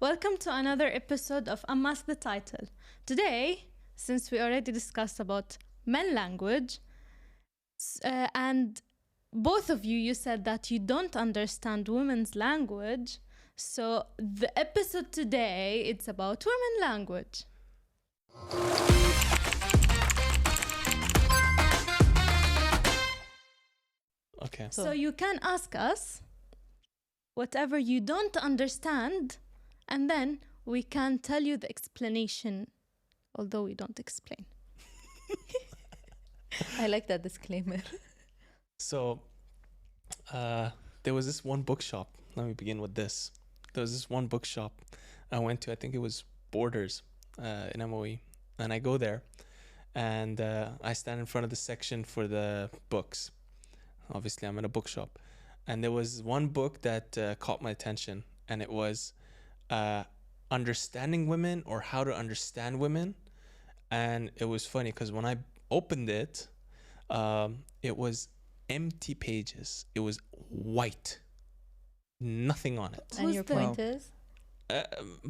Welcome to another episode of Unmaskthetitle. Today, since we already discussed about men language, and both of you said that you don't understand women's language, so the episode today, it's about women language. Okay. So you can ask us whatever you don't understand, and then we can tell you the explanation, although we don't explain. I like that disclaimer. So, there was this one bookshop. Let me begin with this. There was this one bookshop I went to. I think it was Borders in MOE. And I go there and I stand in front of the section for the books. Obviously, I'm in a bookshop. And there was one book that caught my attention. And it was Understanding Women or How to Understand Women. And it was funny because when I opened it, it was empty pages. It was white. Nothing on it. And your point is?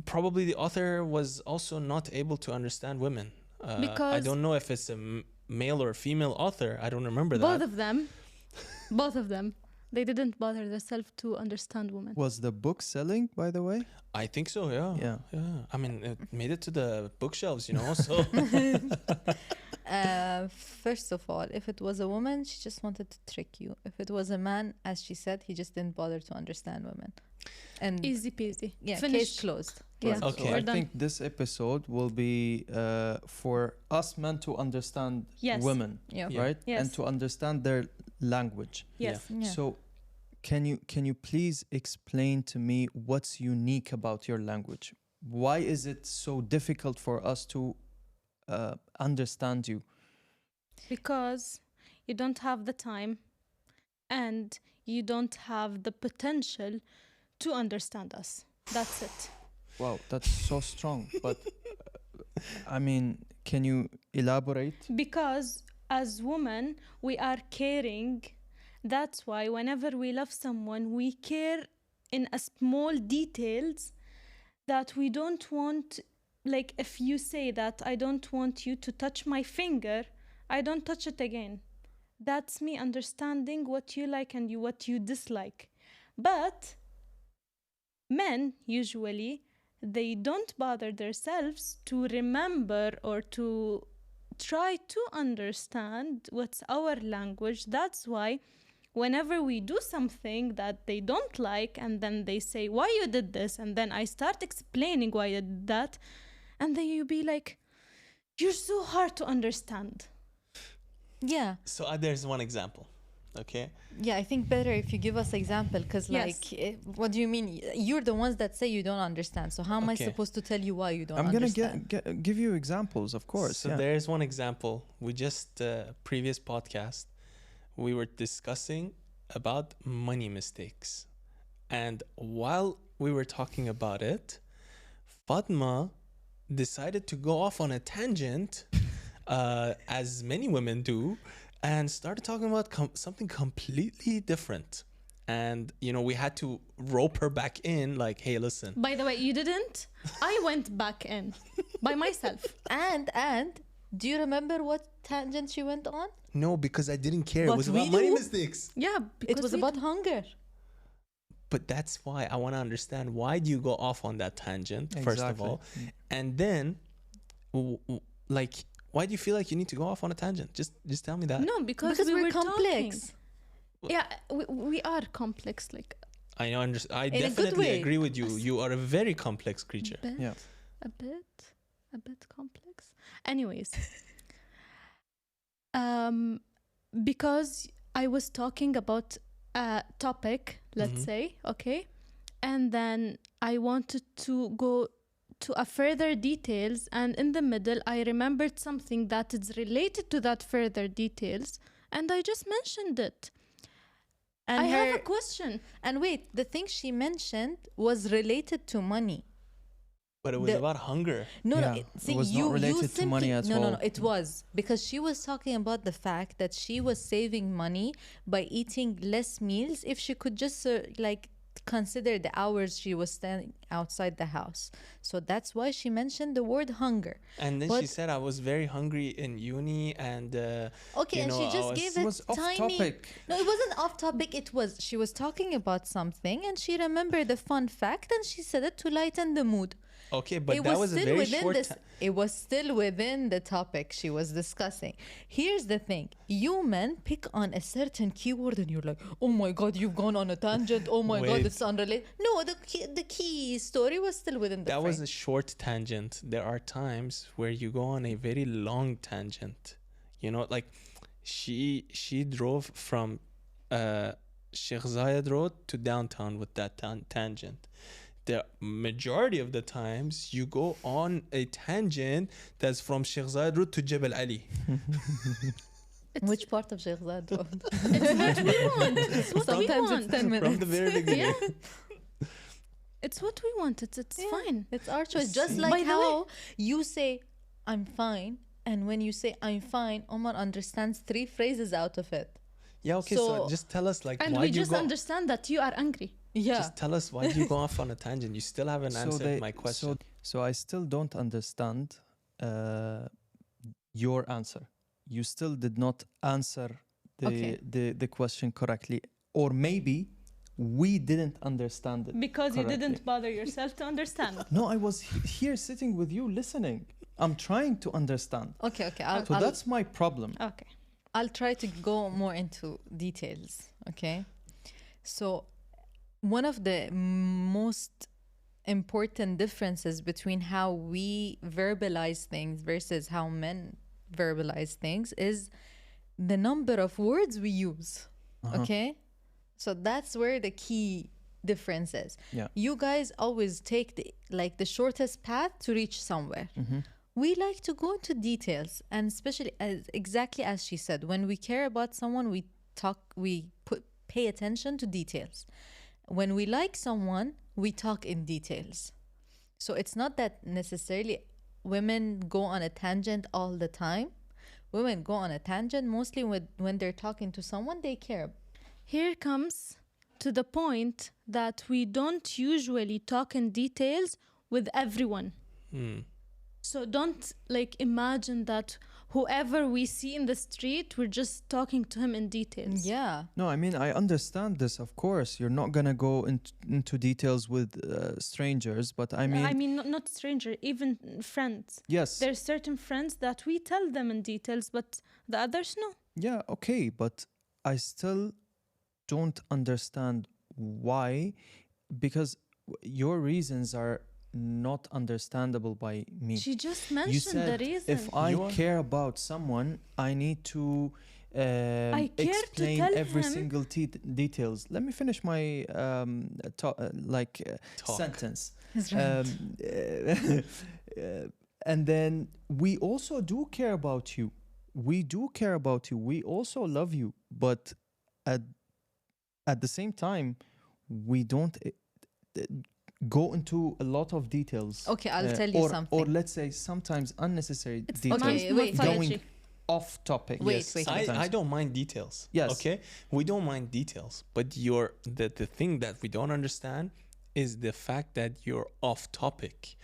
Probably the author was also not able to understand women. Because I don't know if it's a male or female author. I don't remember that. Both of them. They didn't bother themselves to understand women. Was the book selling, by the way? I think so, yeah. I mean, it made it to the bookshelves, so... First of all, if it was a woman, she just wanted to trick you. If it was a man, as she said, he just didn't bother to understand women. And Easy peasy. yeah, Finish. case closed. Yeah. Okay. So I done. think this episode will be for us men to understand Yes. women, Yeah. right? Yes. And to understand their language. Yes. Yeah. So can you please explain to me what's unique about your language? Why is it so difficult for us to understand you? Because you don't have the time and you don't have the potential to understand us. That's it. Wow, that's so strong. But I mean, can you elaborate? Because as women, we are caring. That's why whenever we love someone, we care in a small details that we don't want. Like if you say that I don't want you to touch my finger, I don't touch it again. That's me understanding what you like and what you dislike. But men, usually, they don't bother themselves to remember or to try to understand what's our language. That's why whenever we do something that they don't like and then they say, why you did this? And then I start explaining why I did that. And then you be like, you're so hard to understand. Yeah. So there's one example, okay? Yeah, I think better if you give us example because Yes. what do you mean? You're the ones that say you don't understand. So how am I Okay. supposed to tell you why you don't I'm gonna understand? give you examples, of course. So yeah. there's one example. We just, previous podcast, we were discussing about money mistakes. And while we were talking about it, Fatima decided to go off on a tangent, as many women do, and started talking about something completely different. And, we had to rope her back in like, hey, listen. By the way, you didn't. I went back in by myself. And do you remember what tangent she went on? No, because I didn't care. But It was we about money do. mistakes. Yeah, because It was we- about hunger. But that's why I want to understand, why do you go off on that tangent, first of Exactly. all? And then, why do you feel like you need to go off on a tangent? Just tell me that. No, because we we're were complex. talking. Yeah, we are complex. Like I know. I a good definitely way. agree with you. You are a very complex creature. bit, Yeah. a bit complex. Anyways, because I was talking about a topic, let's say, okay, and then I wanted to go to a further details, and in the middle I remembered something that is related to that further details, and I just mentioned it. And I have a question. And wait, the thing she mentioned was related to money. But it was about hunger. No, Yeah, no. it was not related to money at no, all. No, it was because she was talking about the fact that she was saving money by eating less meals if she could just consider the hours she was standing outside the house. So that's why she mentioned the word hunger. And then But- she said I was very hungry in uni, and Okay, you and know, she I just was- gave It a was off tiny. topic. No, it wasn't off topic. She was talking about something, and she remembered a fun fact, and she said it to lighten the mood. okay, but It that was a still very within short. this. It was still within the topic she was discussing. Here's the thing: you men pick on a certain keyword, and you're like, "Oh my god, you've gone on a tangent. Oh my god, Wait. it's unrelated." No, the key story was still within the That frame. was a short tangent. There are times where you go on a very long tangent. You know, like she drove from Sheikh Zayed Road to downtown with that tangent. The majority of the times you go on a tangent that's from Sheikh Zayed Road to Jebel Ali. Which part of Sheikh Zayed Road? It's what we want. It's what we Sometimes want. it's 10 minutes. From the very beginning. Yeah. It's what we want. It's Yeah, fine. It's our choice. Just See? like By the how you say, "I'm fine," and when you say, "I'm fine," Omar understands 3 phrases out of it. Yeah, okay, so So- just tell us, like, And why we do you just go... understand that you are angry. Yeah. Just tell us, why do you go off on a tangent? You still haven't answered my question. So I still don't understand your answer. You still did not answer Okay. the question correctly, or maybe we didn't understand it. Because you correctly. didn't bother yourself to understand. No, I was here sitting with you listening. I'm trying to understand. Okay. So that's my problem. Okay. I'll try to go more into details. Okay. So, one of the most important differences between how we verbalize things versus how men verbalize things is the number of words we use. Okay. So that's where the key difference is. Yeah. You guys always take the shortest path to reach somewhere. We like to go into details, and especially exactly as she said, when we care about someone, we pay attention to details. When we like someone, we talk in details. So it's not that necessarily women go on a tangent all the time. Women go on a tangent mostly when they're talking to someone they care. Here comes to the point that we don't usually talk in details with everyone. So don't imagine that whoever we see in the street, we're just talking to him in details. Yeah. No, I mean, I understand this, of course. You're not going to go into details with strangers, but I mean... not stranger, even friends. Yes. There's certain friends that we tell them in details, but the others, no. Yeah, okay, but I still don't understand why, because your reasons are not understandable by me. She just You mentioned said the reason. if I care about someone, I need to care to explain tell every him- single details. Let me finish my Talk. sentence. That's right. And then we also do care about you. We do care about you. We also love you. But at the same time, we don't go into a lot of details. Okay, I'll tell you something. Or let's say sometimes unnecessary It's details. Okay, wait. morphology. Going off topic. Wait, yes, wait. sometimes. I don't mind details. Yes. Okay. We don't mind details, but the thing that we don't understand is the fact that you're off topic.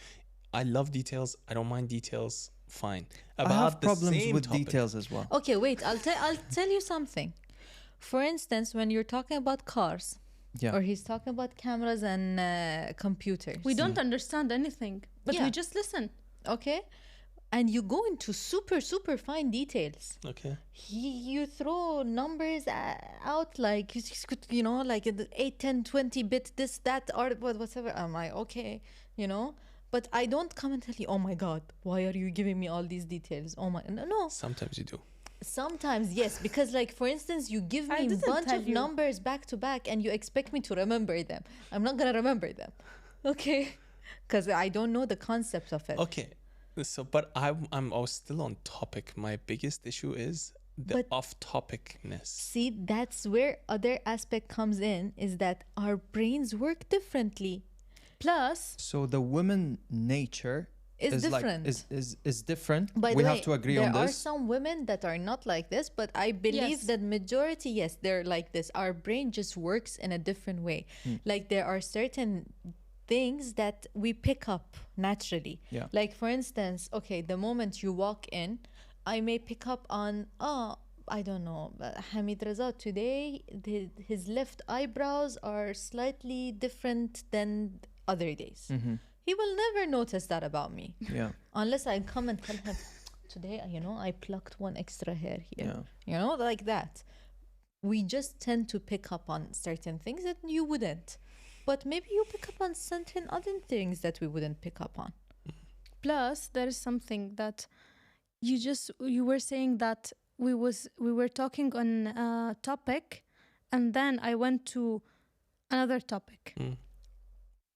I love details. I don't mind details. Fine. I have problems with details as well. Okay, wait. I'll tell you something. For instance, when you're talking about cars, Yeah. or he's talking about cameras and computers. We don't understand anything, but Yeah. we just listen. Okay, and you go into super fine details. Okay. You throw numbers out like like 8, 10, 20 bit this that or whatever. I'm like, okay, but I don't come and tell you, oh my god, why are you giving me all these details? Oh my, no. Sometimes you do. Sometimes yes, because for instance, you give I me a didn't bunch tell of you. numbers back to back and you expect me to remember them. I'm not gonna remember them. Okay, because I don't know the concept of it. Okay. So, but I'm still on topic. My biggest issue is the But- off-topicness. See, that's where other aspect comes in, is that our brains work differently. Plus, So the woman nature It's is different. is different. By We the have way, to agree there on are this. some women that are not like this, but I believe Yes. that majority, yes, they're like this. Our brain just works in a different way. Like there are certain things that we pick up naturally. Yeah. Like for instance, okay, the moment you walk in, I may pick up on, I don't know, Hamid Raza today, his left eyebrows are slightly different than other days. He will never notice that about me. Yeah. Unless I come and tell him, today, I plucked one extra hair here. Yeah. Like that. We just tend to pick up on certain things that you wouldn't. But maybe you pick up on certain other things that we wouldn't pick up on. Plus, there is something that you were saying that we were talking on a topic, and then I went to another topic.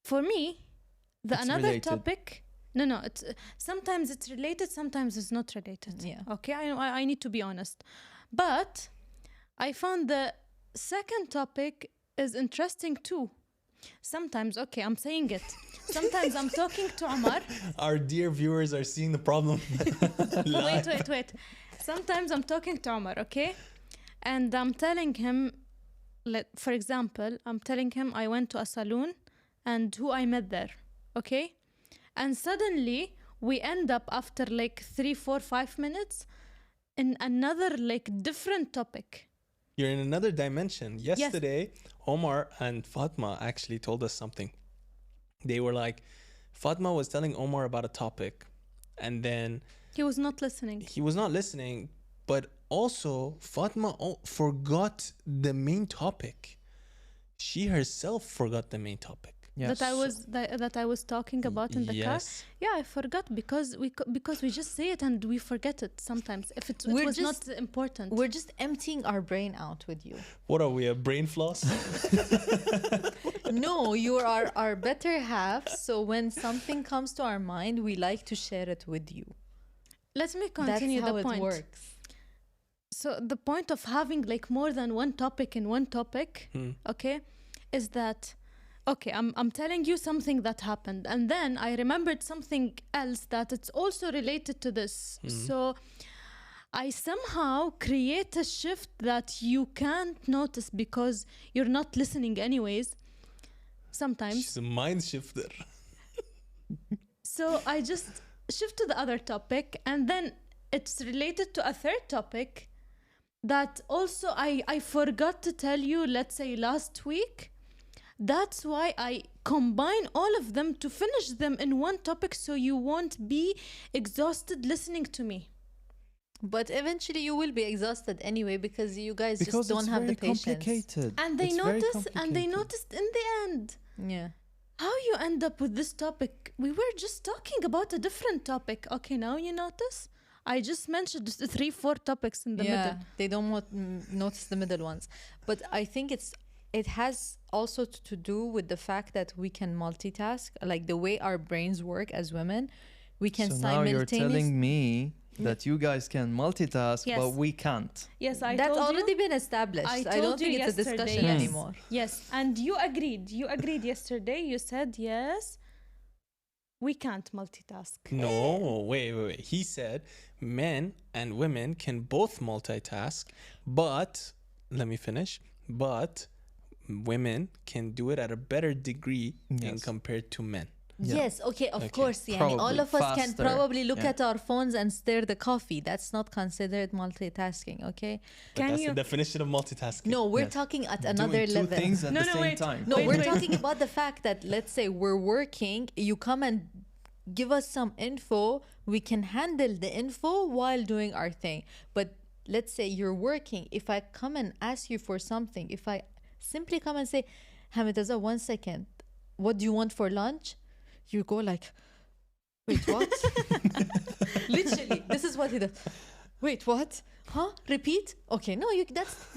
For me, It's another related. topic. No. It's sometimes it's related, sometimes it's not related. Yeah. Okay, I need to be honest, but I found the second topic is interesting too. Sometimes, okay, I'm saying it. Sometimes I'm talking to Omar. Our dear viewers are seeing the problem. Wait. Sometimes I'm talking to Omar, okay? And I'm telling him, for example, I'm telling him I went to a saloon and who I met there, okay? And suddenly we end up after like 3, 4, 5 minutes in another like different topic. You're in another dimension. Yesterday, Omar and Fatma actually told us something. They were like, Fatma was telling Omar about a topic, and then He was not listening. he was not listening, but also Fatma forgot the main topic. She herself forgot the main topic. Yes. That I was talking about in the car. Yes. Yeah, I forgot because we just say it and we forget it sometimes if it We're was not important. We're just emptying our brain out with you. What are we, a brain floss? No, you are our better half. So when something comes to our mind, we like to share it with you. Let me continue That's how the point. it works. So the point of having like more than one topic in one topic, okay, is that okay, I'm telling you something that happened, and then I remembered something else that it's also related to this. So I somehow create a shift that you can't notice because you're not listening anyways. Sometimes. She's a mind shifter. So I just shift to the other topic, and then it's related to a third topic that also I forgot to tell you, let's say last week. That's why I combine all of them to finish them in one topic so you won't be exhausted listening to me. But eventually you will be exhausted anyway because you guys because just don't it's have very the patience. complicated. And they It's very complicated. noticed in the end. Yeah. How you end up with this topic? We were just talking about a different topic. Okay, now you notice? I just mentioned 3, 4 topics in the middle. They don't notice the middle ones. But I think it has also to do with the fact that we can multitask, like the way our brains work as women. We can So now you're simultaneously. telling me that you guys can multitask, Yes. but we can't. Yes, I That's told already you. been established. I I told don't think you it's a yesterday, discussion yes. anymore. Yes, and you agreed. You agreed yesterday. You said yes. We can't multitask. No, wait. He said men and women can both multitask, but let me finish. But women can do it at a better degree in Yes. compared to men. Yeah. Yes, okay, of Okay. course. Yani, all Probably of us can faster. probably look Yeah. at our phones and stir the coffee. That's not considered multitasking, okay? But Can that's you- the definition of multitasking. No, we're Yes. talking at another Doing two level. things at No, the no, same wait. time. No, Wait, we're wait. talking about the fact that let's say we're working, you come and give us some info, we can handle the info while doing our thing. But let's say you're working, if I come and ask you for something, if I simply come and say, Hamid, 1 second, what do you want for lunch? You go like, wait, what? Literally, this is what he does. Wait, what? Huh? Repeat? Okay, no,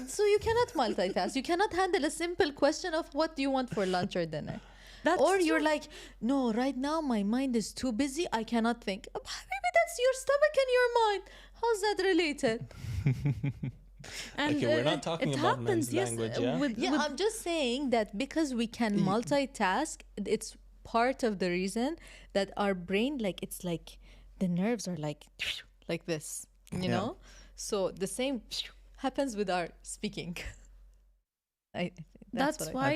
so you cannot multitask. You cannot handle a simple question of what do you want for lunch or dinner. That's Or you're true. like, no, right now my mind is too busy. I cannot think. Maybe that's your stomach and your mind. How's that related? And Okay, we're not talking it about happens, men's language, yeah? Yeah, I'm just saying that because we can multitask, it's part of the reason that our brain, like, it's like the nerves are like this, you Yeah. know? So the same happens with our speaking. I think That's what why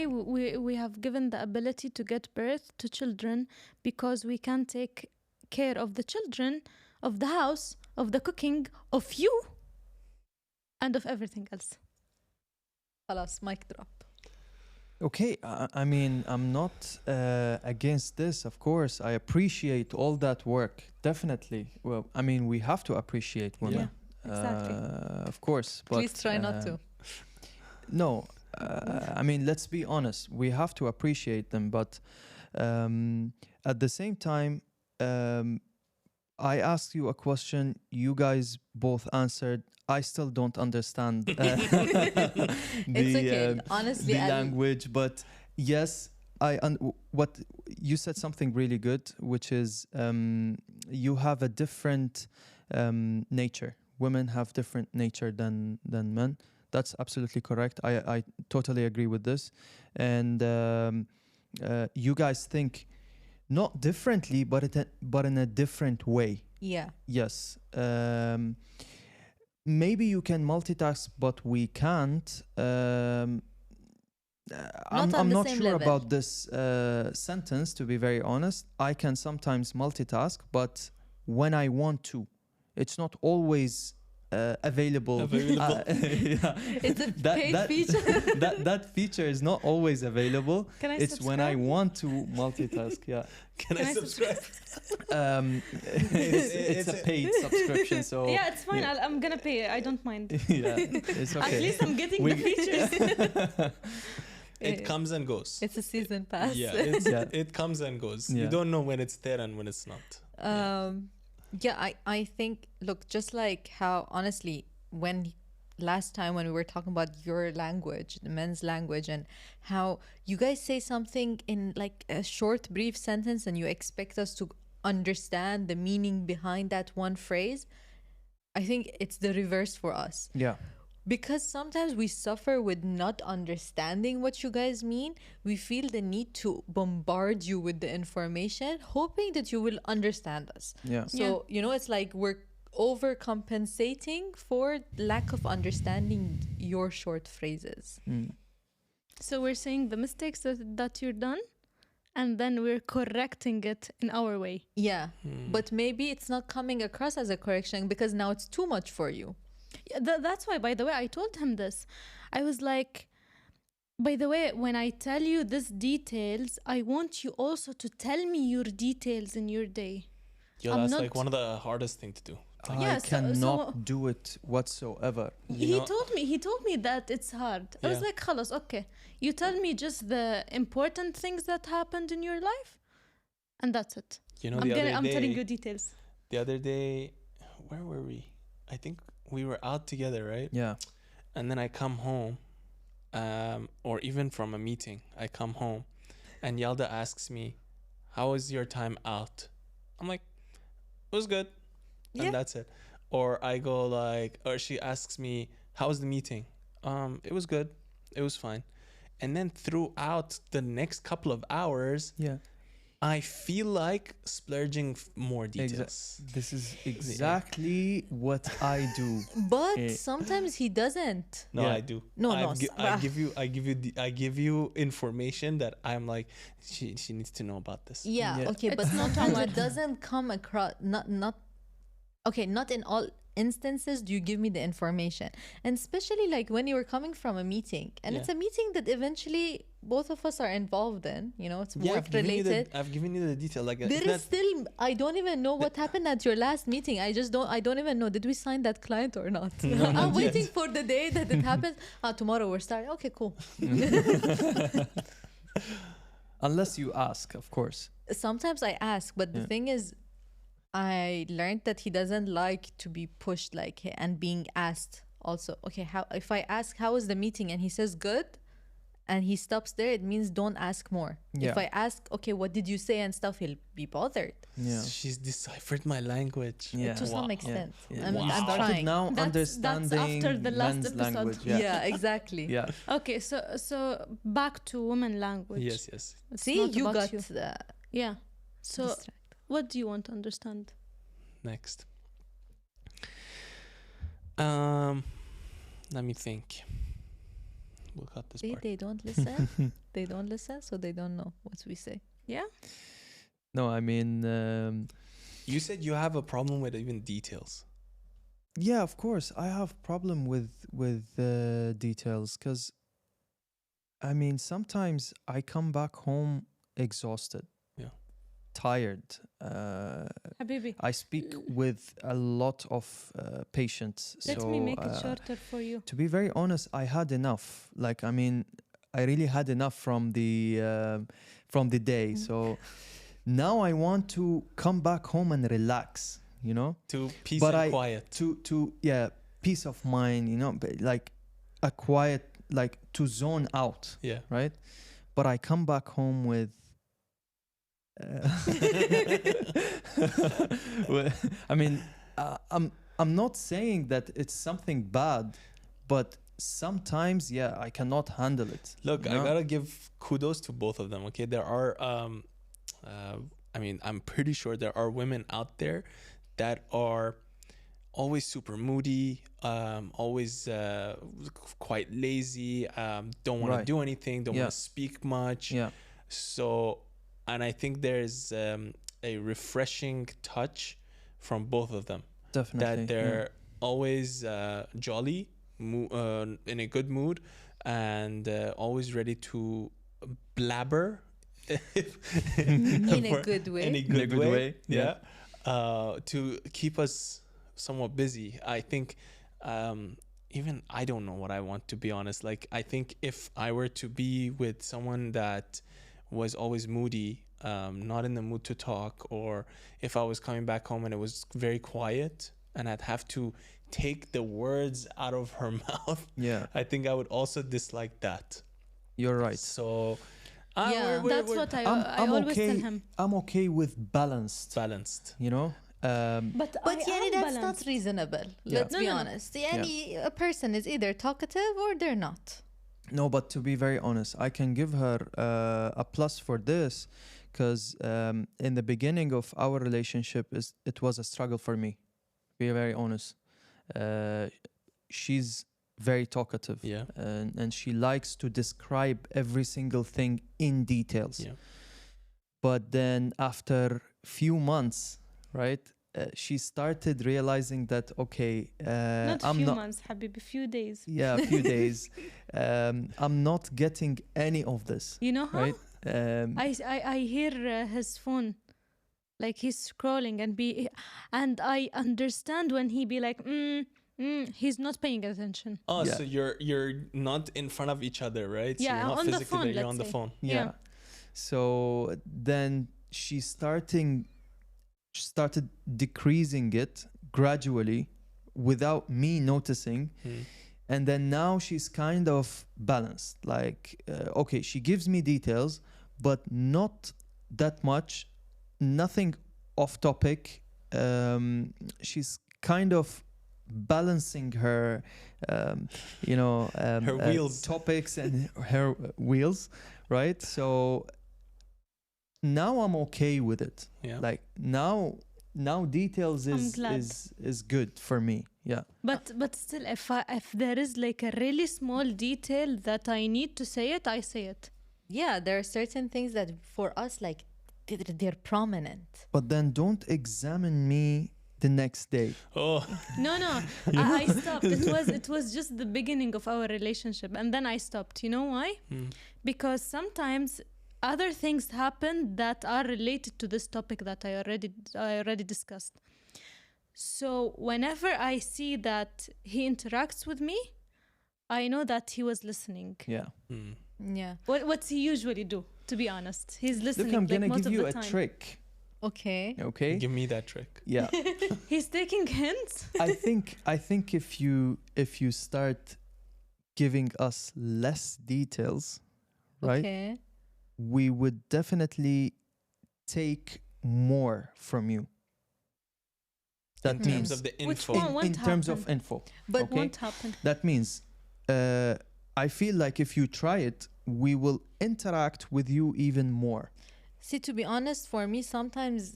we have given the ability to get birth to children, because we can take care of the children, of the house, of the cooking, of you, and of everything else. خلاص, mic drop. Okay, I mean, I'm not against this, of course. I appreciate all that work, definitely. Well, I mean, we have to appreciate women. exactly. Of course. But, Please try not to. No, I mean, let's be honest. We have to appreciate them, but at the same time, I asked you a question. You guys both answered. I still don't understand It's okay. Honestly, the language, but yes, what you said something really good, which is you have a different nature. Women have different nature than men. That's absolutely correct. I totally agree with this. And you guys think not differently, but in a different way. yeah. Yes. Maybe you can multitask, but we can't. I'm on the not same sure level. about this sentence, to be very honest. I can sometimes multitask, but when I want to, it's not always available. Available. Yeah. It's a paid feature. that feature is not always available. Can I It's when I subscribe? want to multitask. Yeah. Can Can I I subscribe? It's a paid subscription, so Yeah, it's fine. yeah. I'm gonna pay. I don't mind. yeah, it's okay. At least I'm getting the features. It comes and goes. It's a season pass. Yeah, Yeah. it comes and goes. Yeah. You don't know when it's there and when it's not. Yeah, I think, look, just like how, honestly, when last time when we were talking about your language, the men's language, and how you guys say something in like a short, brief sentence and you expect us to understand the meaning behind that one phrase, I think it's the reverse for us. Yeah. Because sometimes we suffer with not understanding what you guys mean. We feel the need to bombard you with the information, hoping that you will understand us. Yeah. So, you know, it's like we're overcompensating for lack of understanding your short phrases. So we're saying the mistakes that you're done, and then we're correcting it in our way. Yeah. But maybe it's not coming across as a correction because now it's too much for you. Yeah, that's why, by the way, I told him this. I was like, by the way, when I tell you these details, I want you also to tell me your details in your day. Yeah, I'm that's not- like one of the hardest thing to do. Yeah, I so- cannot do it whatsoever. He told me that it's hard. I was Yeah. like, خلاص, okay. You tell me just the important things that happened in your life, and that's it. You know, I'm telling you details. the other day, where were we? I think we were out together, right? Yeah. And then I come home, or even from a meeting, I come home, and Yalda asks me, "How was your time out?" I'm like, "It was good," and Yeah. that's it. Or I go like, or she asks me, "How was the meeting?" It was good. It was fine. And then throughout the next couple of hours, Yeah. I feel like splurging more details. This is exactly what I do. But Eh. sometimes he doesn't. No, Yeah. I do. No, I no, I give you information that I'm like, she needs to know about this. Yeah, Yeah. okay, but It's not sometimes Omar. it doesn't come across, not in all instances do you give me the information. And especially like when you were coming from a meeting, and it's Yeah. a meeting that eventually both of us are involved in, you know, it's Yeah, work related. I've given you the detail. Like There it's is not- still, I don't even know what happened at your last meeting. I don't even know. Did we sign that client or not? No, I'm not waiting yet. for the day that it happens. Tomorrow we're starting. Okay, cool. Unless you ask, of course. Sometimes I ask, but the Yeah. thing is, I learned that he doesn't like to be pushed and being asked also. Okay, if I ask how was the meeting and he says good, and he stops there, it means don't ask more. Yeah. If I ask, okay, what did you say and stuff, he'll be bothered. Yeah. She's deciphered my language. Yeah. To some Wow. extent. Yeah. I'm, Wow. I'm Started trying. now That's understanding after the last men's episode. language. Yeah. Yeah. Exactly. Yeah. Okay, so back to women language. Yes, yes. It's See, not you about got Yeah. So, Distract. what do you want to understand? Next. Let me think. We'll cut this See, part. they don't listen. They don't listen, so they don't know what we say. Yeah. No, I mean, You said you have a problem with even details. yeah, of course, I have problem with details, because I mean, sometimes I come back home exhausted, Yeah. tired. Habibi, I speak with a lot of patients. let so, me make it shorter for you. To be very honest, I had enough. Like, I mean, I really had enough from the day. So now I want to come back home and relax, you know, To peace But and I- quiet. to yeah, peace of mind, you know, but like a quiet, like to zone out, Yeah. right? But I come back home with. Well, I mean, I'm not saying that it's something bad, but sometimes, yeah, I cannot handle it. Look, you I know? gotta give kudos to both of them. Okay, there are, I mean, I'm pretty sure there are women out there that are always super moody, always quite lazy, don't want to Right. do anything, don't Yeah. want to speak much. Yeah, So, and I think there's a refreshing touch from both of them. definitely. That they're always jolly, in a good mood, and always ready to blabber In a good way. in a In a good, good way. way, Yeah. To keep us somewhat busy. I think even I don't know what I want, to be honest. Like, I think if I were to be with someone that was always moody, not in the mood to talk, or if I was coming back home and it was very quiet and I'd have to take the words out of her mouth, Yeah, I think I would also dislike that. you're right. So Yeah. That's we're what I I'm always okay. tell him. I'm okay with balanced. balanced. You know. But But I yani am that's balanced. not reasonable. Yeah. Let's No, be no, no. honest. Yani a person is either talkative or they're not. No, but to be very honest, I can give her a plus for this, because in the beginning of our relationship, it was a struggle for me. Be very honest. She's very talkative, Yeah. and she likes to describe every single thing in details. Yeah. But then after few months, right, she started realizing that okay, Not I'm few not. months, Habibi, few days. Yeah, a few days. I'm not getting any of this, You know how? right? I hear his phone, like he's scrolling and I understand when he be like, he's not paying attention. Oh, Yeah. so you're not in front of each other, right? So Yeah, you're not on the physically phone, there, you're let's on the say. phone. Yeah. Yeah. So then she started decreasing it gradually without me noticing. And then now she's kind of balanced. Like, okay, she gives me details, but not that much, nothing off topic. She's kind of balancing her, Her wheels. topics and her wheels, right? So now I'm okay with it. Yeah. Like now details I'm is glad. is good for me. Yeah. But still, if there is like a really small detail that I need to say it, I say it. Yeah, there are certain things that for us, like, they're prominent. But then don't examine me the next day. Oh, No, I stopped. It was just the beginning of our relationship, and then I stopped. You know why? Because sometimes other things happen that are related to this topic that I already discussed. So whenever I see that he interacts with me, I know that he was listening. Yeah. Yeah. What's he usually do? To be honest, he's listening. Look, I'm like gonna most give of you the a time. trick. Okay. Okay. give me that trick. Yeah. He's taking hints. I think if you start giving us less details, right, Okay. we would definitely take more from you. That In terms means of the Which info. one? Won't in terms of happen. info. But Okay. Won't happen. That means I feel like if you try it, we will interact with you even more. See, to be honest, for me, sometimes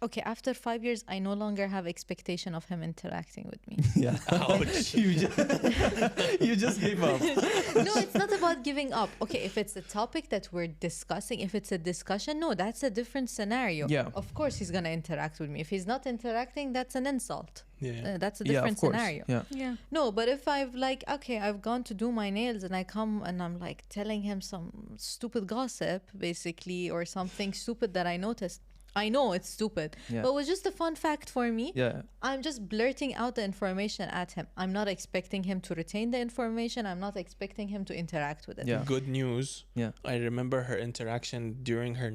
okay, after 5 years, I no longer have expectation of him interacting with me. Yeah. Ouch. You just gave up. No, it's not about giving up. Okay, if it's a topic that we're discussing, if it's a discussion, no, that's a different scenario. Yeah. Of course, he's gonna interact with me. If he's not interacting, that's an insult. Yeah. That's a Yeah, different of course. scenario. Yeah. Yeah. No, but if I've like, okay, I've gone to do my nails and I come and I'm like telling him some stupid gossip, basically, or something stupid that I noticed. I know it's stupid, Yeah. but it was just a fun fact for me. Yeah. I'm just blurting out the information at him. I'm not expecting him to retain the information. I'm not expecting him to interact with it. Yeah. Good news. Yeah. I remember her interaction during her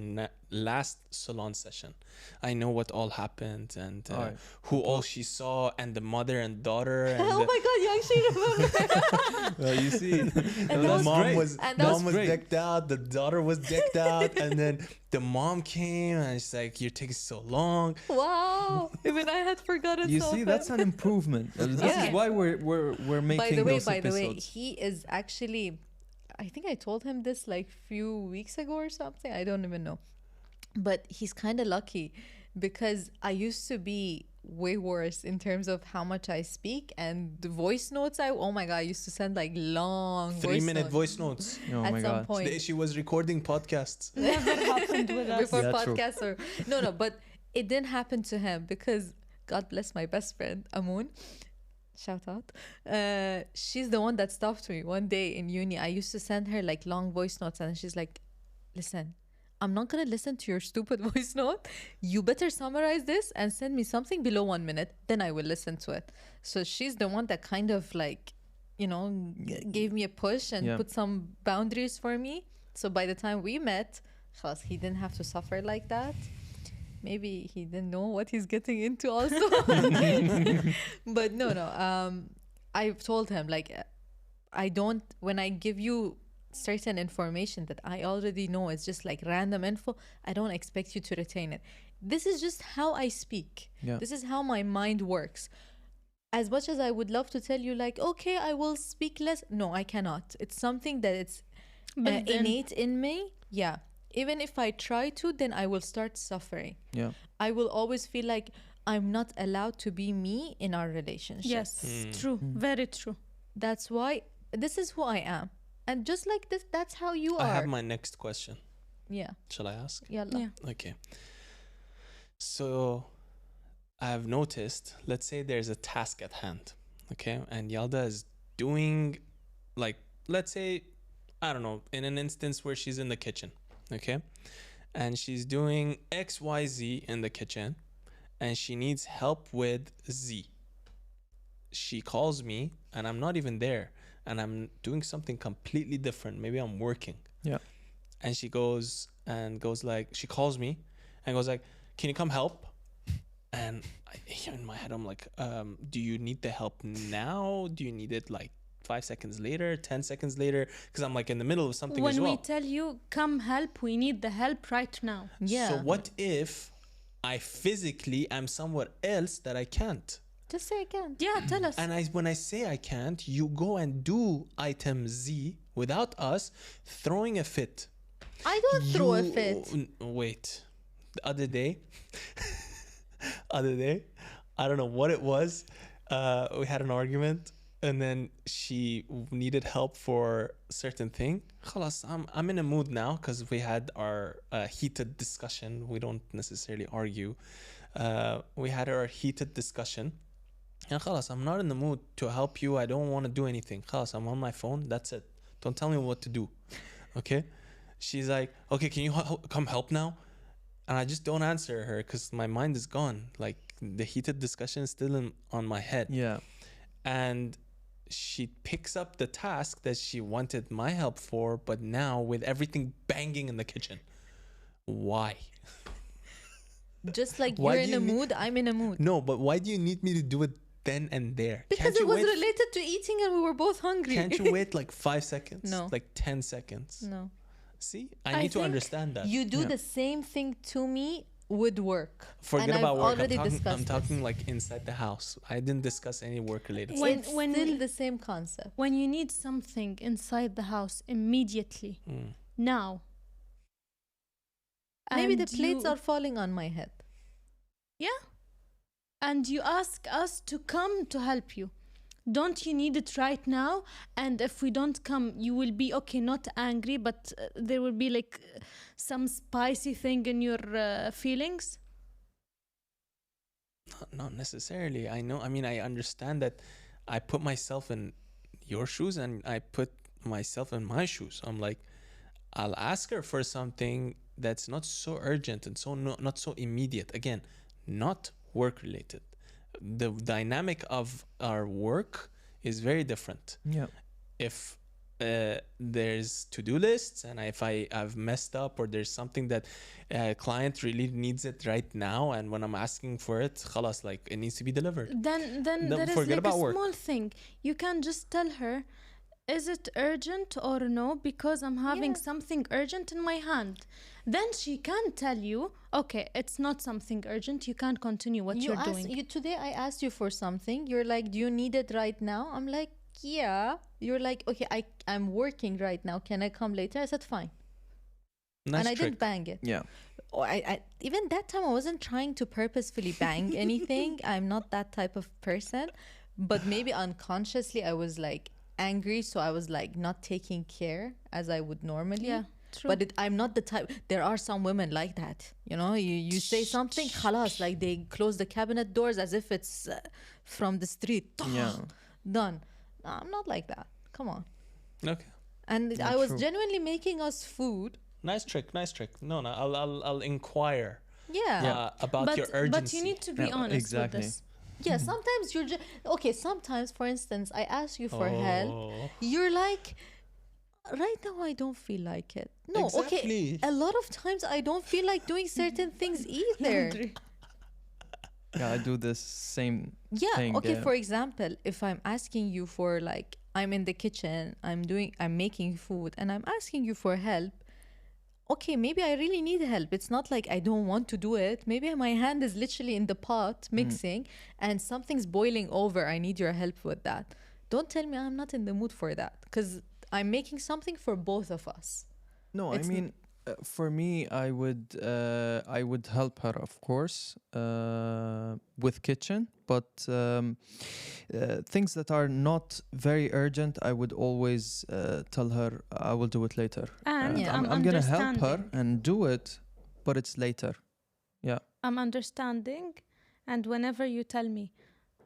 last salon session. I know what all happened and Alright. who all she saw and the mother and daughter. And Oh my God, you actually remember. well, you see, And the that was mom great. was And that mom was was great. decked out, the daughter was decked out, and then the mom came and she's like, "You're taking so long." Wow. Even I had forgotten. You so see, fast. that's an improvement. This Yeah. is why we're making By the way, episodes. he is actually, I think I told him this like few weeks ago or something. I don't even know. But he's kind of lucky because I used to be way worse in terms of how much I speak and the voice notes. Oh my God, I used to send like long 3-minute notes voice notes. Oh at my some God. point. She was recording podcasts. Never happened with us. Before Yeah, true. podcasts or no, but it didn't happen to him because God bless my best friend Amun. Shout out. She's the one that stopped me one day in uni. I used to send her like long voice notes and she's like, listen, I'm not gonna listen to your stupid voice note. You better summarize this and send me something below 1 minute, then I will listen to it. So she's the one that kind of like, you know, gave me a push and Yeah. put some boundaries for me. So by the time we met, خلاص, he didn't have to suffer like that. Maybe he didn't know what he's getting into also. But no. I've told him like, I don't, when I give you certain information that I already know is just like random info, I don't expect you to retain it. This is just how I speak. Yeah. This is how my mind works. As much as I would love to tell you like, okay, I will speak less. No, I cannot. It's something that it's But then- innate in me. Yeah. Even if I try to, then I will start suffering. Yeah. I will always feel like I'm not allowed to be me in our relationship. Yes, true. Very true. That's why this is who I am. And just like this, that's how you I are. have my next question. Yeah. Shall I ask? Yalda. Yeah. Okay. So I've noticed, let's say there's a task at hand, okay? And Yalda is doing, like, let's say, I don't know, in an instance where she's in the kitchen, okay? And she's doing XYZ in the kitchen and she needs help with Z. She calls me and I'm not even there and I'm doing something completely different. Maybe I'm working. Yeah. And she goes like, she calls me and goes like, can you come help? And in my head, I'm like, do you need the help now? Do you need it like 5 seconds later, 10 seconds later? Because I'm like in the middle of something When as well. we tell you, come help, we need the help right now. Yeah. So what if I physically am somewhere else that I can't? Just say I can't. Yeah, tell us. And when I say I can't, you go and do item Z without us throwing a fit. I don't throw a You- fit. Wait. The other day, I don't know what it was. We had an argument and then she needed help for a certain thing. خلاص, I'm in a mood now because we had our heated discussion. We don't necessarily argue. We had our heated discussion. And خلاص, I'm not in the mood to help you. I don't want to do anything. خلاص, I'm on my phone. That's it. Don't tell me what to do. Okay? She's like, okay, can you come help now? And I just don't answer her because my mind is gone. Like the heated discussion is still on my head. Yeah. And she picks up the task that she wanted my help for, but now with everything banging in the kitchen. Why? Just like Why you're do in a you need- mood, I'm in a mood. No, but why do you need me to do it then and there? Because it was related to eating and we were both hungry. Can't you wait like 5 seconds? No. Like 10 seconds? No. See? I I need to think understand that. You do Yeah. the same thing to me with work. Forget And about I've work. already I'm discussed talking this. like inside the house. I didn't discuss any work related stuff. When- It's when still we- the same concept. When you need something inside the house immediately, Mm. now, Maybe the And plates you, are falling on my head. yeah, and you ask us to come to help you. Don't you need it right now? And if we don't come, you will be okay, not angry, but there will be like some spicy thing in your feelings. Not necessarily. I know. I mean, I understand that. I put myself in your shoes, and I put myself in my shoes. I'm like, I'll ask her for something that's not so urgent and so not so immediate. Again, not work related. The dynamic of our work is very different. Yeah. If there's to-do lists, and if I've messed up, or there's something that a client really needs it right now, and when I'm asking for it, khalas, like it needs to be delivered. Then Don't there is forget like a about work. small thing. You can just tell her, is it urgent or no? Because I'm having Yeah. something urgent in my hand. Then she can tell you, okay, it's not something urgent. You can't continue what you're doing. Today I asked you for something. You're like, do you need it right now? I'm like, yeah. You're like, okay, I'm working right now. Can I come later? I said, fine. Nice And I trick. didn't bang it. Yeah. Or even that time I wasn't trying to purposefully bang anything. I'm not that type of person. But maybe unconsciously I was like angry, so I was like not taking care as I would normally. Yeah, true. But I'm not the type. There are some women like that. You know, you say something, khalas, like they close the cabinet doors as if it's from the street. Yeah. Done. No, I'm not like that. Come on. Okay. And Yeah, I was true. genuinely making us food. Nice trick. Nice trick. No, I'll inquire Yeah. about your urgency. But you need to be Yeah, honest exactly. with this. Yeah, sometimes you're just okay. Sometimes, for instance, I ask you for help. Oh. You're like, right now I don't feel like it. No, okay. Exactly. A lot of times I don't feel like doing certain things either. Laundry. Yeah, I do this same Yeah. thing. Okay. Yeah. For example, if I'm asking you for like, I'm in the kitchen, I'm making food, and I'm asking you for help. Okay, maybe I really need help. It's not like I don't want to do it. Maybe my hand is literally in the pot mixing and something's boiling over. I need your help with that. Don't tell me I'm not in the mood for that, because I'm making something for both of us. No, It's I mean, for me, I would help her, of course, with kitchen, but things that are not very urgent, I would always tell her I will do it later. And Yeah. I'm gonna help her understanding. and do it, but it's later. Yeah. I'm understanding. And whenever you tell me,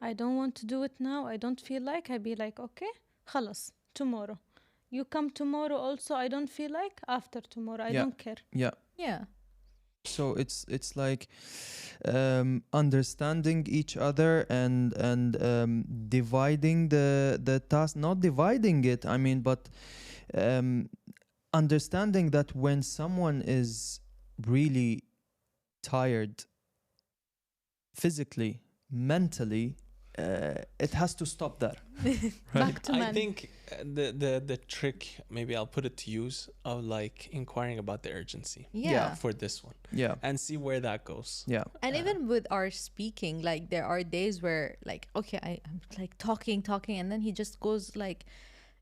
I don't want to do it now, I don't feel like, I be like, okay, خلاص, tomorrow. You come tomorrow also, I don't feel like, after tomorrow, I Yeah. don't care. Yeah. Yeah. So it's like understanding each other and dividing the task, not dividing it, I mean, but understanding that when someone is really tired physically, mentally, it has to stop there. Back to I men. think the trick, maybe I'll put it to use, of like inquiring about the urgency Yeah. for this one, Yeah. and see where that goes. Yeah. And even with our speaking, like there are days where like, okay, I'm like talking, and then he just goes like,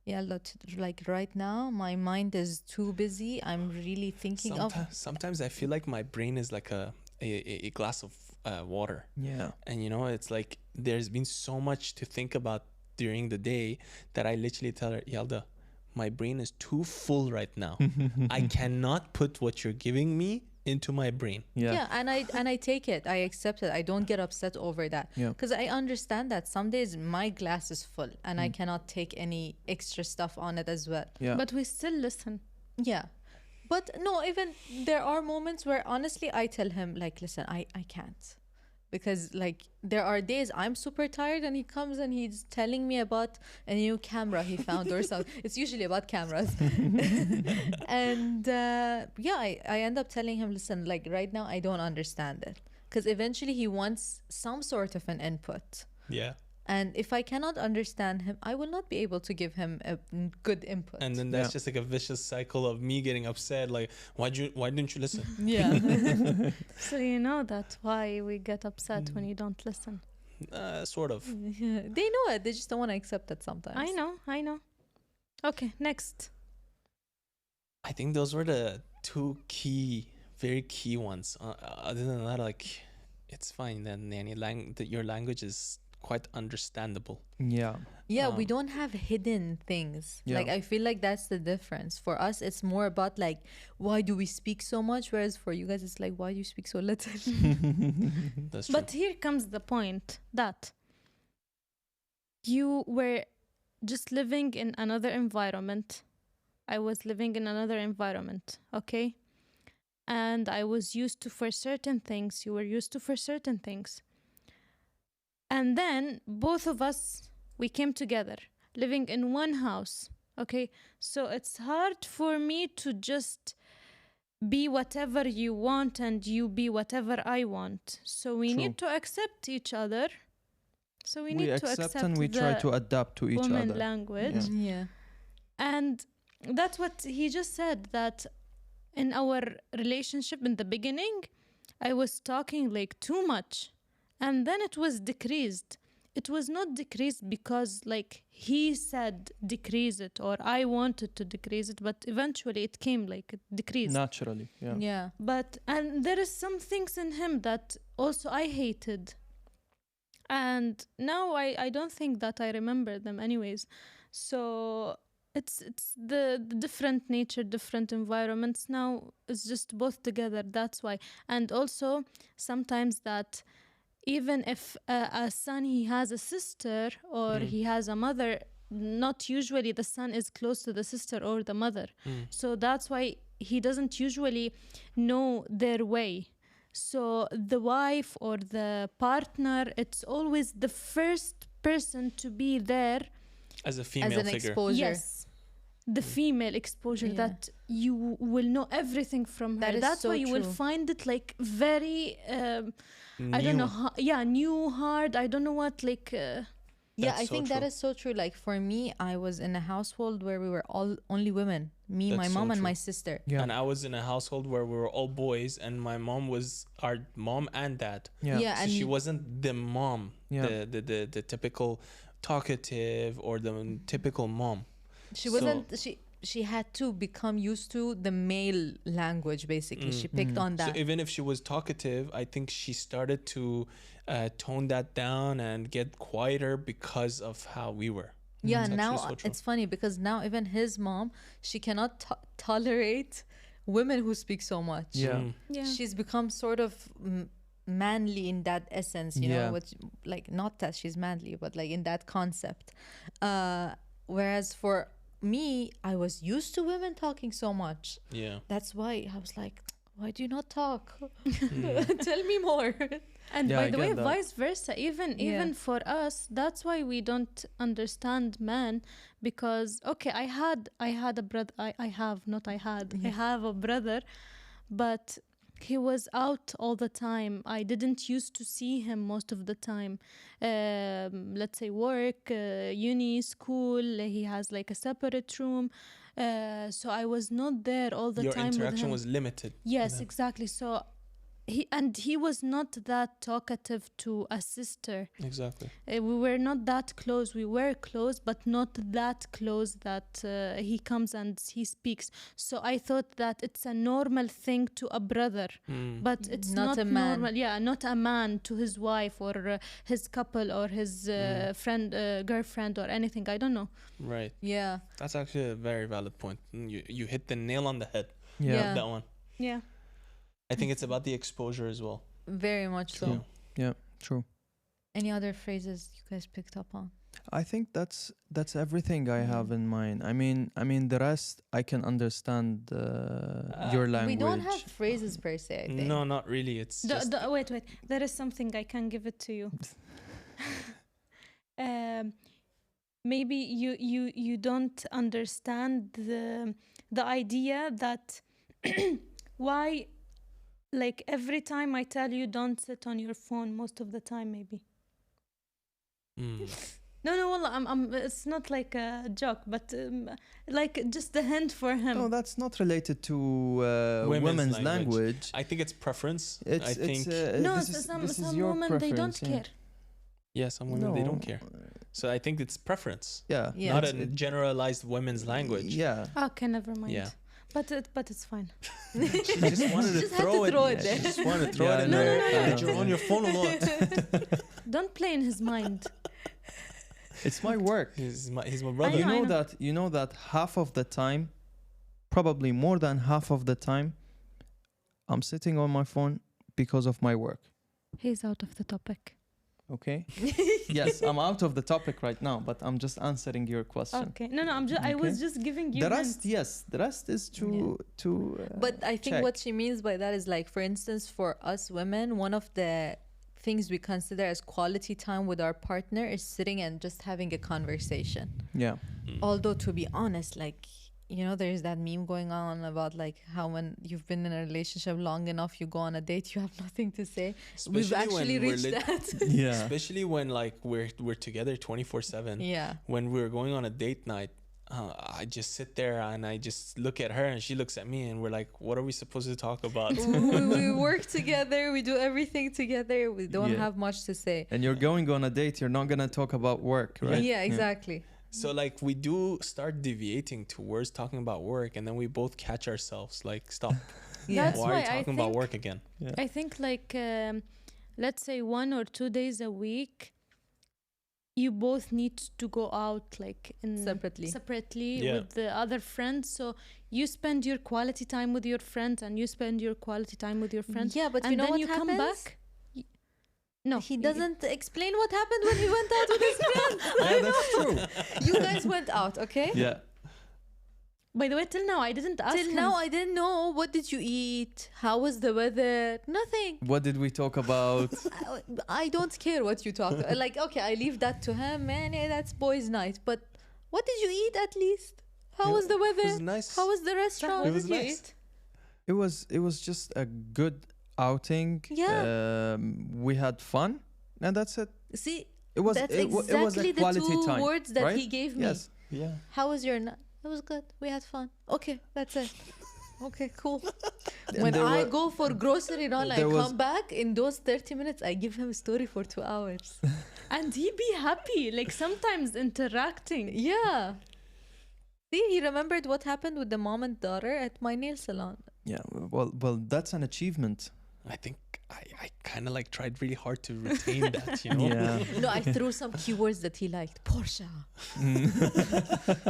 Yalda, like right now, my mind is too busy. I'm really thinking of. Sometimes I feel like my brain is like a glass of water. Yeah. And you know, it's like there's been so much to think about during the day that I literally tell her, Yalda, my brain is too full right now. I cannot put what you're giving me into my brain. Yeah, and I take it. I accept it. I don't get upset over that. Yeah. Because I understand that some days my glass is full and I cannot take any extra stuff on it as well. Yeah. But we still listen. Yeah. But no, even there are moments where honestly I tell him like, listen, I can't. Because like there are days I'm super tired and he comes and he's telling me about a new camera he found or something. It's usually about cameras. And yeah, I end up telling him, listen, like right now I don't understand it. Because eventually he wants some sort of an input. Yeah. And if I cannot understand him, I will not be able to give him a good input. And then that's Yeah. just like a vicious cycle of me getting upset. Like, why didn't you listen? yeah. So you know that's why we get upset when you don't listen. Sort of. They know it. They just don't want to accept it sometimes. I know. Okay, next. I think those were the two key very key ones. Other than that, like, it's fine. Then your language is quite understandable. Yeah. Yeah, we Um, don't have hidden things. Yeah. Like, I feel like that's the difference. For us, it's more about like, why do we speak so much? Whereas for you guys, it's like, why do you speak so little? That's true. But here comes the point that you were just living in another environment. I was living in another environment, okay? And I was used to for certain things. You were used to for certain things. And then both of us, we came together, living in one house, okay? So it's hard for me to just be whatever you want and you be whatever I want. So we True. need to accept each other. So we We need to accept accept and we try the to adapt to each woman other. language. Yeah. Yeah. And that's what he just said, that in our relationship in the beginning, I was talking like too much. And then it was decreased. It was not decreased because like he said decrease it or I wanted to decrease it, but eventually it came like it decreased. Naturally. Yeah. Yeah. But and there is some things in him that also I hated. And now I don't think that I remember them anyways. So it's the different nature, different environments. Now it's just both together. That's why. And also sometimes that even if a son he has a sister or he has a mother, not usually the son is close to the sister or the mother. So that's why he doesn't usually know their way. So the wife or the partner, it's always the first person to be there. As a female As an figure. exposure. Yes, the female exposure, Yeah. that you will know everything from her. That is That's so why you will true. find it like very I don't know, new, hard, I don't know what, like Yeah, That's I so think that true. is so true. Like for me, I was in a household where we were all only women. Me, my That's so mom, and true. my sister. Yeah. And I was in a household where we were all boys, and my mom was our mom and dad. Yeah. Yeah, So and she wasn't the mom, Yeah. the typical talkative or the typical mom. she So- wasn't. She had to become used to the male language. Basically, she picked on So that. even if she was talkative, I think she started to tone that down and get quieter because of how we were. Yeah, It's now actually so true. it's funny because now even his mom, she cannot tolerate women who speak so much. Yeah. yeah. She's become sort of manly in that essence, you know, Yeah. what, like not that she's manly, but like in that concept. Whereas for me, I was used to women talking so much. Yeah. That's why I was like, why do you not talk? Tell me more. And Yeah, by I the way, get that. vice versa, even Yeah. for us, that's why we don't understand men, because okay, I had a brother. I have not I had I have a brother, but he was out all the time. I didn't used to see him most of the time. Let's say work, uni, school. He has like a separate room. So I was not there all the Your time with interaction him. was limited. Yes, exactly. So he was not that talkative to a sister. Exactly. We were not that close. We were close, but not that close that he comes and he speaks. So I thought that it's a normal thing to a brother, but it's Not not a man. normal. Yeah, not a man to his wife or his couple or his friend, girlfriend or anything. I don't know. Right. Yeah. That's actually a very valid point. You hit the nail on the head. Yeah. Yeah. That one. Yeah. I think it's about the exposure as well. Very much so. Yeah. Yeah. True. Any other phrases you guys picked up on? I think that's everything I have in mind. I mean the rest I can understand your language. We don't have phrases per se, I think. No, not really. It's just Wait. There is something I can give it to you. Maybe you don't understand the idea that why, like every time I tell you don't sit on your phone most of the time, maybe. No, wallah, I'm it's not like a joke, but like just a hint for him. No, that's not related to women's language. I think it's preference. It's I think No, this is, some this is your women they don't preference, yeah. care. yeah, some women they don't No. care. So I think it's preference. Yeah. Yeah. Not It's- a generalized women's language. Yeah. Okay, never mind. Yeah. But it's fine. She just wanted to Just had throw to it. throw it She there. just wanted to throw Yeah, it in no, there. no, no, no. You're on your phone a lot. Don't play in his mind. It's my work. He's my brother. know, I know. You know that half of the time, probably more than half of the time, I'm sitting on my phone because of my work. He's out of the topic. Okay. Yes, I'm out of the topic right now, but I'm just answering your question. Okay. No, I'm just. I Okay. was just giving you. The rest, hints. yes, the rest is to. But I think check. what she means by that is like, for instance, for us women, one of the things we consider as quality time with our partner is sitting and just having a conversation. Yeah. Although, to be honest, like, you know, there's that meme going on about like how when you've been in a relationship long enough, you go on a date, you have nothing to say. We've actually reached that. Yeah. Especially when like we're together 24/7. Yeah. When we're going on a date night, I just sit there and I just look at her and she looks at me and we're like, what are we supposed to talk about? we work together, we do everything together, we don't Yeah. have much to say. And you're going on a date, you're not gonna talk about work, right? Yeah, exactly. So like we do start deviating towards talking about work and then we both catch ourselves like, stop. Yeah. That's Why are why you I talking about think- work again? I think like let's say 1 or 2 days a week, you both need to go out like in Separately. Yeah. with the other friends. So you spend your quality time with your friends and you spend your quality time with your friends. Yeah, but and you know then what you happens? come back. No, He doesn't explain what happened when he went out with his friends. Yeah, that's true. You guys went out, okay? Yeah. By the way, till now I didn't ask Till him. now, I didn't know. What did you eat? How was the weather? Nothing. What did we talk about? I don't care what you talk. Like, okay, I leave that to him, man. Yeah, that's boys' night. But what did you eat at least? How was the It weather? was nice. How was the restaurant? It was nice. It was just a good outing. Yeah. We had fun, and that's it. See, It was that's it, wa- it was exactly a the quality two time, words that right? he gave me. Yes. Yeah. How was your night? It was good. We had fun. Okay, that's it. Okay, cool. And When there I were- go for grocery run, I there was- come back in those 30 minutes. I give him a story for 2 hours. And he be happy, like sometimes interacting. Yeah. See, he remembered what happened with the mom and daughter at my nail salon. Yeah. Well, that's an achievement. I think I kind of like tried really hard to retain that, you know? Yeah. No, I threw some keywords that he liked. Porsche.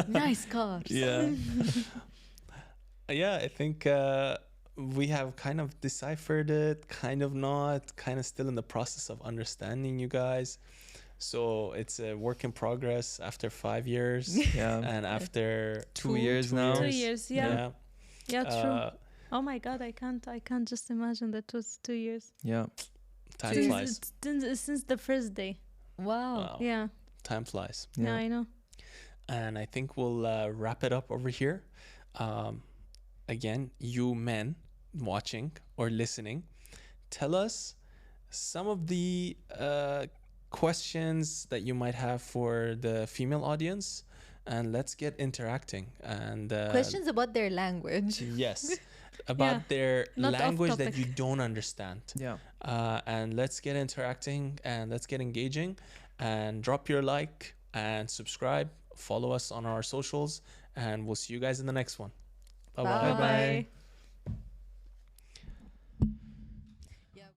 Nice cars. Yeah. Yeah, I think we have kind of deciphered it, kind of not, kind of still in the process of understanding you guys. So it's a work in progress after 5 years Yeah. and after 2 years now. 2 years, yeah. Yeah, true. Uh, Oh my god, I can't just imagine that was 2 years. Yeah. time Since flies. Since the first day. Wow. Wow. Yeah. Time flies. Yeah, I know. And I think we'll wrap it up over here. Again, you men watching or listening, tell us some of the questions that you might have for the female audience, and let's get interacting. And Questions about their language. yes, about Yeah, their not off language that topic. you don't understand. Yeah. And let's get interacting and let's get engaging, and drop your like and subscribe, follow us on our socials, and we'll see you guys in the next one. Bye bye. Bye.